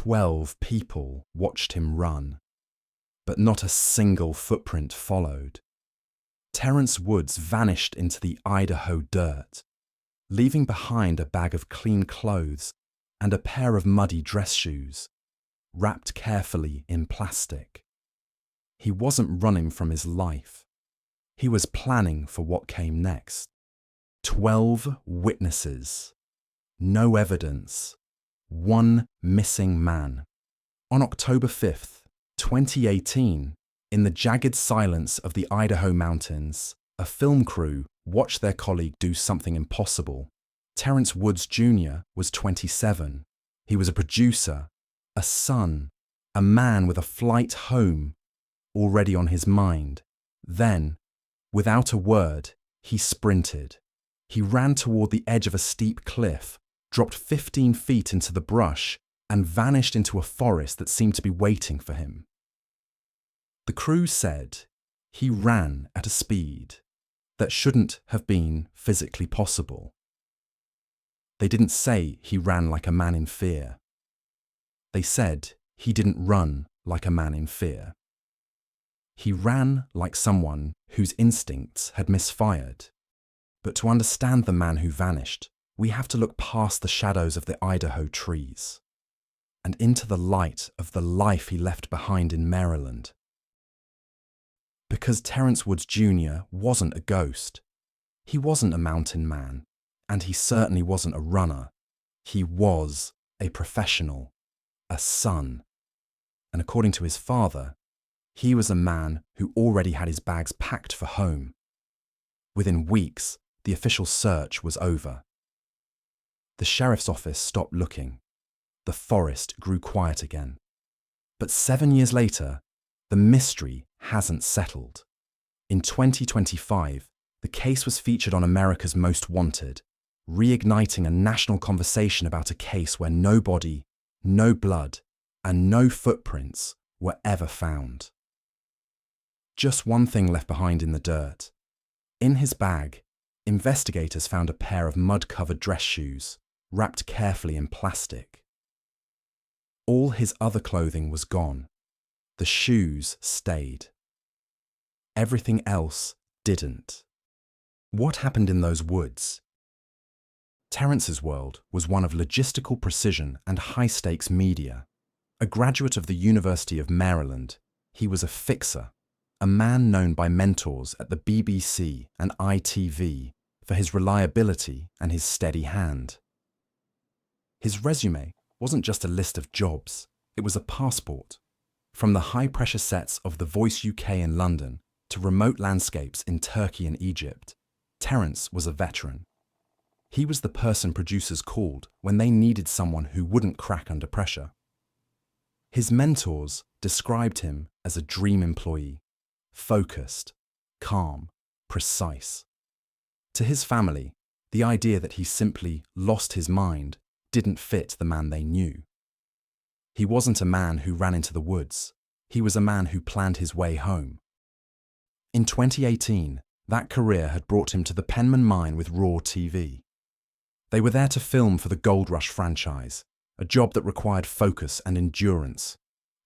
12 people watched him run, but not a single footprint followed. Terrence Woods vanished into the Idaho dirt, leaving behind a bag of clean clothes and a pair of muddy dress shoes, wrapped carefully in plastic. He wasn't running from his life. He was planning for what came next. 12 witnesses. No evidence. One missing man. On October 5th, 2018, in the jagged silence of the Idaho mountains, a film crew watched their colleague do something impossible. Terrence Woods Jr. was 27. He was a producer, a son, a man with a flight home already on his mind. Then, without a word, he sprinted. He ran toward the edge of a steep cliff, dropped 15 feet into the brush, and vanished into a forest that seemed to be waiting for him. The crew said he ran at a speed that shouldn't have been physically possible. They didn't say he ran like a man in fear. They said he didn't run like a man in fear. He ran like someone whose instincts had misfired. But to understand the man who vanished, we have to look past the shadows of the Idaho trees and into the light of the life he left behind in Maryland. Because Terrence Woods Jr. wasn't a ghost. He wasn't a mountain man, and he certainly wasn't a runner. He was a professional, a son. And according to his father, he was a man who already had his bags packed for home. Within weeks, the official search was over. The sheriff's office stopped looking. The forest grew quiet again. But 7 years later, the mystery hasn't settled. In 2025, the case was featured on America's Most Wanted, reigniting a national conversation about a case where no body, no blood, and no footprints were ever found. Just one thing left behind in the dirt. In his bag, investigators found a pair of mud-covered dress shoes, wrapped carefully in plastic. All his other clothing was gone. The shoes stayed. Everything else didn't. What happened in those woods? Terrence's world was one of logistical precision and high-stakes media. A graduate of the University of Maryland, he was a fixer, a man known by mentors at the BBC and ITV for his reliability and his steady hand. His resume wasn't just a list of jobs, it was a passport. From the high-pressure sets of The Voice UK in London to remote landscapes in Turkey and Egypt, Terrence was a veteran. He was the person producers called when they needed someone who wouldn't crack under pressure. His mentors described him as a dream employee, focused, calm, precise. To his family, the idea that he simply lost his mind didn't fit the man they knew. He wasn't a man who ran into the woods. He was a man who planned his way home. In 2018, that career had brought him to the Penman Mine with Raw TV. They were there to film for the Gold Rush franchise, a job that required focus and endurance.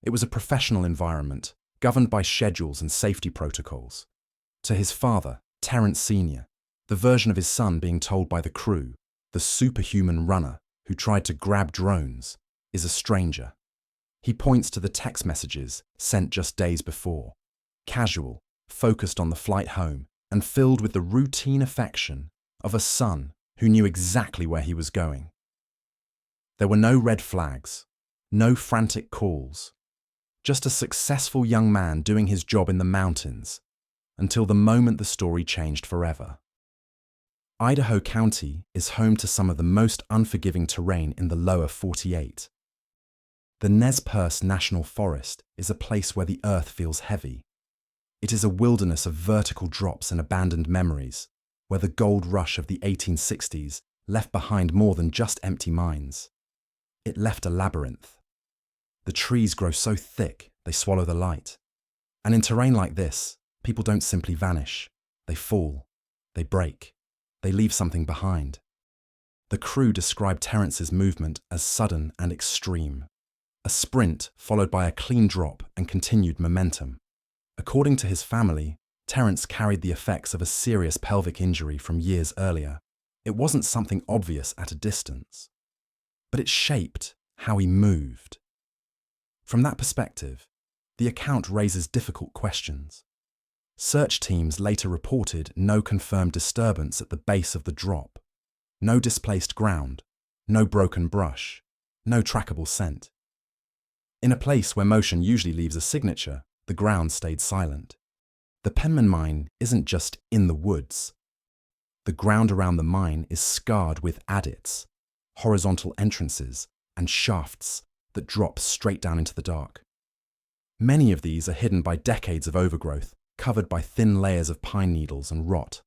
It was a professional environment, governed by schedules and safety protocols. To his father, Terrence Sr., the version of his son being told by the crew, the superhuman runner who tried to grab drones, is a stranger. He points to the text messages sent just days before, casual, focused on the flight home, and filled with the routine affection of a son who knew exactly where he was going. There were no red flags, no frantic calls, just a successful young man doing his job in the mountains, until the moment the story changed forever. Idaho County is home to some of the most unforgiving terrain in the lower 48. The Nez Perce National Forest is a place where the earth feels heavy. It is a wilderness of vertical drops and abandoned memories, where the gold rush of the 1860s left behind more than just empty mines. It left a labyrinth. The trees grow so thick they swallow the light. And in terrain like this, people don't simply vanish. They fall. They break. They leave something behind. The crew described Terrence's movement as sudden and extreme. A sprint followed by a clean drop and continued momentum. According to his family, Terrence carried the effects of a serious pelvic injury from years earlier. It wasn't something obvious at a distance, but it shaped how he moved. From that perspective, the account raises difficult questions. Search teams later reported no confirmed disturbance at the base of the drop, no displaced ground, no broken brush, no trackable scent. In a place where motion usually leaves a signature, the ground stayed silent. The Penman Mine isn't just in the woods. The ground around the mine is scarred with adits, horizontal entrances, and shafts that drop straight down into the dark. Many of these are hidden by decades of overgrowth, covered by thin layers of pine needles and rot.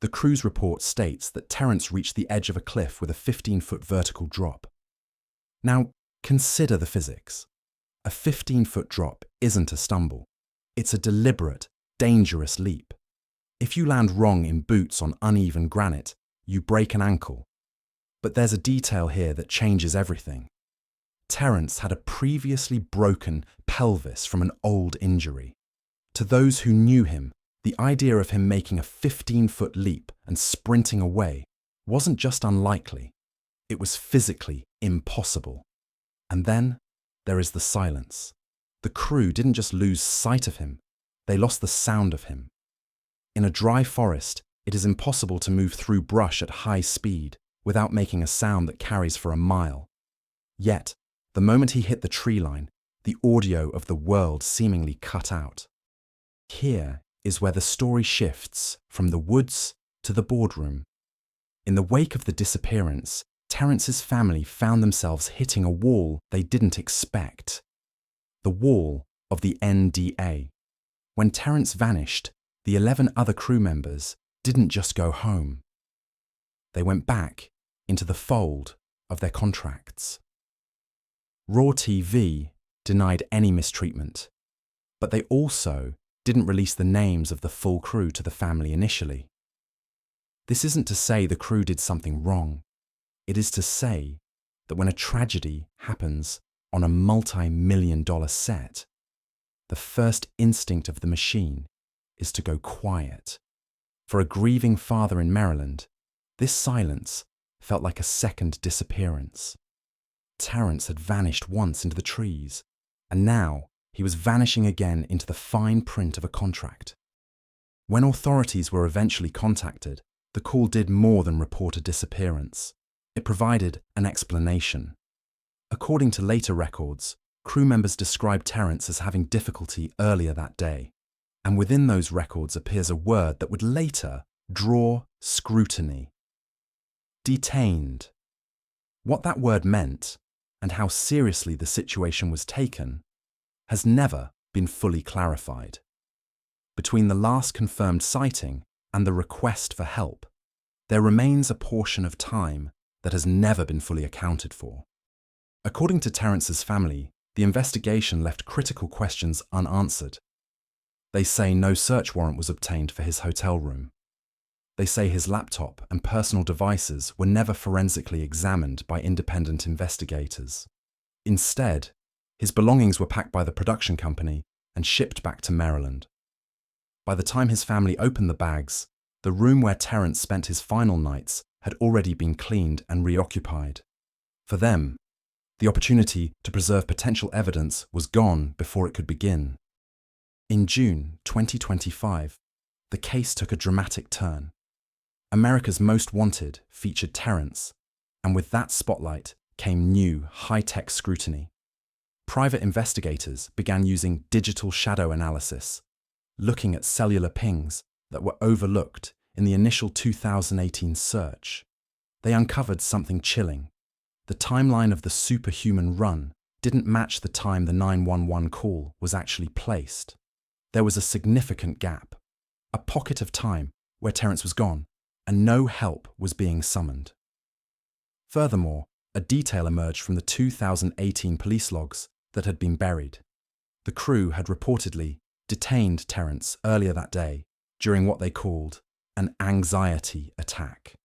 The crew's report states that Terrence reached the edge of a cliff with a 15-foot vertical drop. Now, consider the physics. A 15-foot drop isn't a stumble. It's a deliberate, dangerous leap. If you land wrong in boots on uneven granite, you break an ankle. But there's a detail here that changes everything. Terrence had a previously broken pelvis from an old injury. To those who knew him, the idea of him making a 15-foot leap and sprinting away wasn't just unlikely, it was physically impossible. And then there is the silence. The crew didn't just lose sight of him, they lost the sound of him. In a dry forest, it is impossible to move through brush at high speed without making a sound that carries for a mile. Yet, the moment he hit the tree line, the audio of the world seemingly cut out. Here is where the story shifts from the woods to the boardroom. In the wake of the disappearance, Terrence's family found themselves hitting a wall they didn't expect. The wall of the NDA. When Terrence vanished, the 11 other crew members didn't just go home. They went back into the fold of their contracts. Raw TV denied any mistreatment, but they also didn't release the names of the full crew to the family initially. This isn't to say the crew did something wrong. It is to say that when a tragedy happens on a multi-million-dollar set, the first instinct of the machine is to go quiet. For a grieving father in Maryland, this silence felt like a second disappearance. Terrence had vanished once into the trees, and now he was vanishing again into the fine print of a contract. When authorities were eventually contacted, the call did more than report a disappearance. It provided an explanation. According to later records, crew members described Terrence as having difficulty earlier that day, and within those records appears a word that would later draw scrutiny. Detained. What that word meant, and how seriously the situation was taken, has never been fully clarified. Between the last confirmed sighting and the request for help, there remains a portion of time that has never been fully accounted for. According to Terrence's family, the investigation left critical questions unanswered. They say no search warrant was obtained for his hotel room. They say his laptop and personal devices were never forensically examined by independent investigators. Instead, his belongings were packed by the production company and shipped back to Maryland. By the time his family opened the bags, the room where Terrence spent his final nights had already been cleaned and reoccupied. For them, the opportunity to preserve potential evidence was gone before it could begin. In June 2025, the case took a dramatic turn. America's Most Wanted featured Terrence, and with that spotlight came new high-tech scrutiny. Private investigators began using digital shadow analysis, looking at cellular pings that were overlooked in the initial 2018 search. They uncovered something chilling. The timeline of the superhuman run didn't match the time the 911 call was actually placed. There was a significant gap, a pocket of time where Terrence was gone, and no help was being summoned. Furthermore, a detail emerged from the 2018 police logs that had been buried. The crew had reportedly detained Terrence earlier that day during what they called an anxiety attack.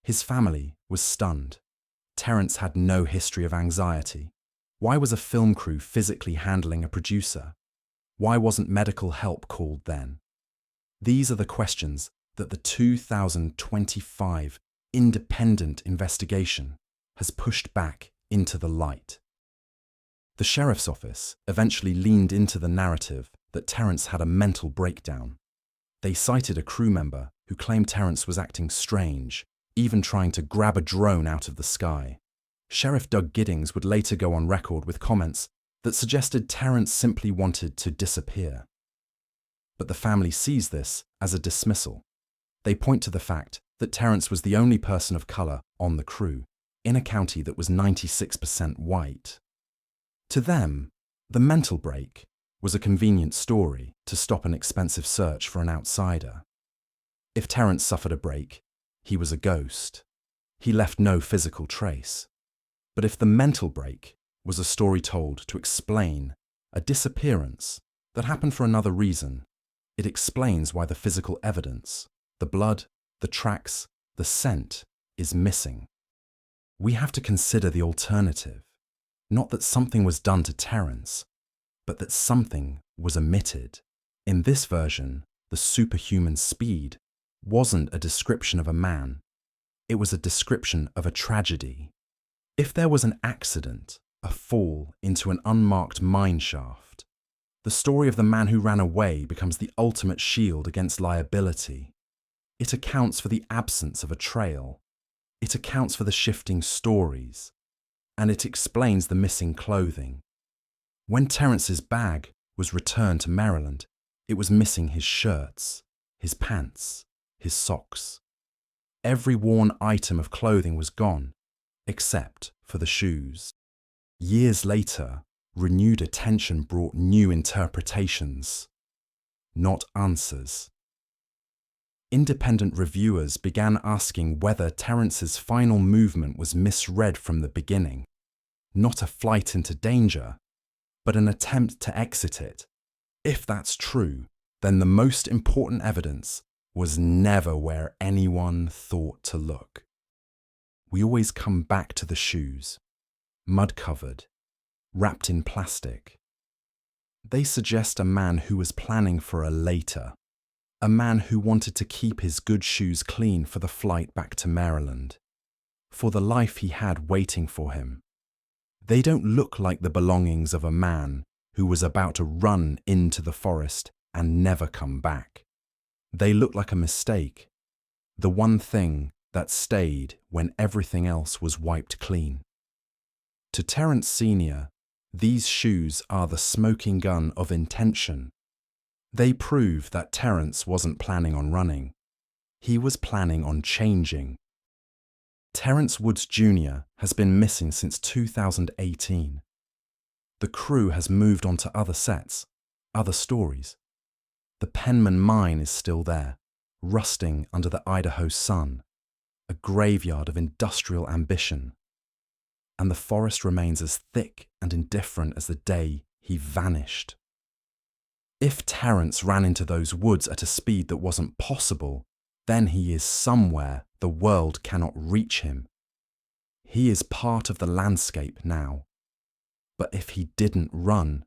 His family was stunned. Terrence had no history of anxiety. Why was a film crew physically handling a producer? Why wasn't medical help called then? These are the questions that the 2025 independent investigation has pushed back into the light. The sheriff's office eventually leaned into the narrative that Terrence had a mental breakdown. They cited a crew member who claimed Terrence was acting strange, even trying to grab a drone out of the sky. Sheriff Doug Giddings would later go on record with comments that suggested Terrence simply wanted to disappear. But the family sees this as a dismissal. They point to the fact that Terrence was the only person of color on the crew, in a county that was 96% white. To them, the mental break was a convenient story to stop an expensive search for an outsider. If Terrence suffered a break, he was a ghost. He left no physical trace. But if the mental break was a story told to explain a disappearance that happened for another reason, it explains why the physical evidence, the blood, the tracks, the scent, is missing. We have to consider the alternative. Not that something was done to Terrence, but that something was omitted. In this version, the superhuman speed wasn't a description of a man. It was a description of a tragedy. If there was an accident, a fall into an unmarked mine shaft, the story of the man who ran away becomes the ultimate shield against liability. It accounts for the absence of a trail. It accounts for the shifting stories. And it explains the missing clothing. When Terrence's bag was returned to Maryland, it was missing his shirts, his pants, his socks. Every worn item of clothing was gone, except for the shoes. Years later, renewed attention brought new interpretations, not answers. Independent reviewers began asking whether Terrence's final movement was misread from the beginning, not a flight into danger, but an attempt to exit it. If that's true, then the most important evidence was never where anyone thought to look. We always come back to the shoes, mud-covered, wrapped in plastic. They suggest a man who was planning for a later. A man who wanted to keep his good shoes clean for the flight back to Maryland, for the life he had waiting for him. They don't look like the belongings of a man who was about to run into the forest and never come back. They look like a mistake, the one thing that stayed when everything else was wiped clean. To Terrence Sr., these shoes are the smoking gun of intention. They prove that Terrence wasn't planning on running. He was planning on changing. Terrence Woods Jr. has been missing since 2018. The crew has moved on to other sets, other stories. The Penman Mine is still there, rusting under the Idaho sun, a graveyard of industrial ambition. And the forest remains as thick and indifferent as the day he vanished. If Terrence ran into those woods at a speed that wasn't possible, then he is somewhere the world cannot reach him. He is part of the landscape now. But if he didn't run,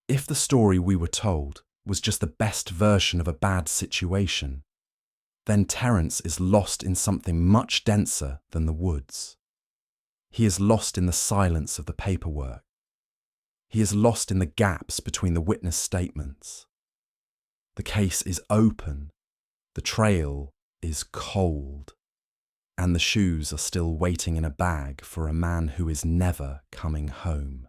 if the story we were told was just the best version of a bad situation, then Terrence is lost in something much denser than the woods. He is lost in the silence of the paperwork. He is lost in the gaps between the witness statements. The case is open, the trail is cold, and the shoes are still waiting in a bag for a man who is never coming home.